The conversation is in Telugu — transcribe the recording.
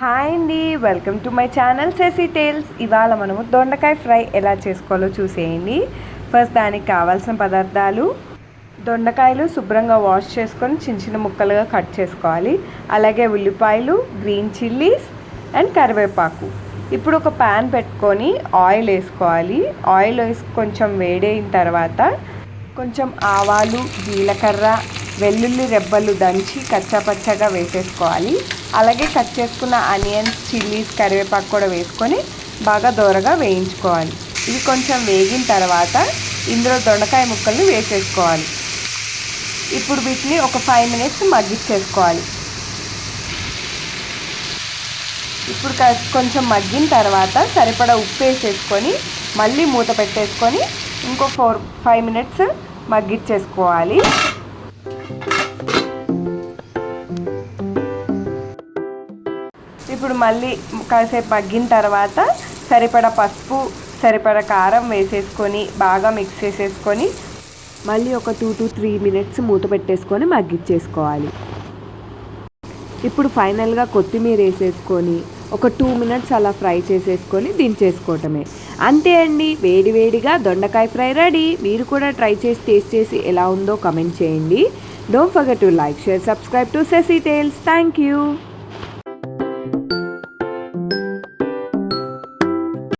హాయ్ అండి, welcome to my channel Sesi Tales. ఇవాళ మనము దొండకాయ ఫ్రై ఎలా చేసుకోవాలో చూసేయండి. ఫస్ట్ దానికి కావాల్సిన పదార్థాలు: దొండకాయలు శుభ్రంగా వాష్ చేసుకొని చిన్న చిన్న ముక్కలుగా కట్ చేసుకోవాలి. అలాగే ఉల్లిపాయలు, గ్రీన్ చిల్లీస్ అండ్ కరివేపాకు. ఇప్పుడు ఒక ప్యాన్ పెట్టుకొని ఆయిల్ వేసుకోవాలి. ఆయిల్ వేసి కొంచెం వేడైన తర్వాత కొంచెం ఆవాలు, జీలకర్ర, వెల్లుల్లి రెబ్బలు దంచి కచ్చాపచ్చాగా వేసేసుకోవాలి. అలాగే కట్ చేసుకున్న ఆనియన్స్, చిల్లీస్, కరివేపాకు కూడా వేసుకొని బాగా దోరగా వేయించుకోవాలి. ఇవి కొంచెం వేగిన తర్వాత ఇందులో దొండకాయ ముక్కల్ని వేసేసుకోవాలి. ఇప్పుడు వీటిని ఒక 5 minutes మగ్గించేసుకోవాలి. ఇప్పుడు కొంచెం మగ్గిన తర్వాత సరిపడా ఉప్పు వేసేసుకొని మళ్ళీ మూత పెట్టేసుకొని ఇంకో 4-5 minutes మగ్గించేసుకోవాలి. ఇప్పుడు మళ్ళీ కాసేపు మగ్గిన తర్వాత సరిపడా పసుపు, సరిపడా కారం వేసేసుకొని బాగా మిక్స్ చేసేసుకొని మళ్ళీ ఒక 2-3 minutes మూత పెట్టేసుకొని మగ్గించేసుకోవాలి. ఇప్పుడు ఫైనల్గా కొత్తిమీర వేసేసుకొని ఒక 2 minutes అలా ఫ్రై చేసేసుకొని దించేసుకోవటమే. అంతే అండి, వేడివేడిగా దొండకాయ ఫ్రై రెడీ. మీరు కూడా ట్రై చేసి టేస్ట్ చేసి ఎలా ఉందో కమెంట్ చేయండి. Don't forget to like, share, subscribe to Sesi Tales. Thank you.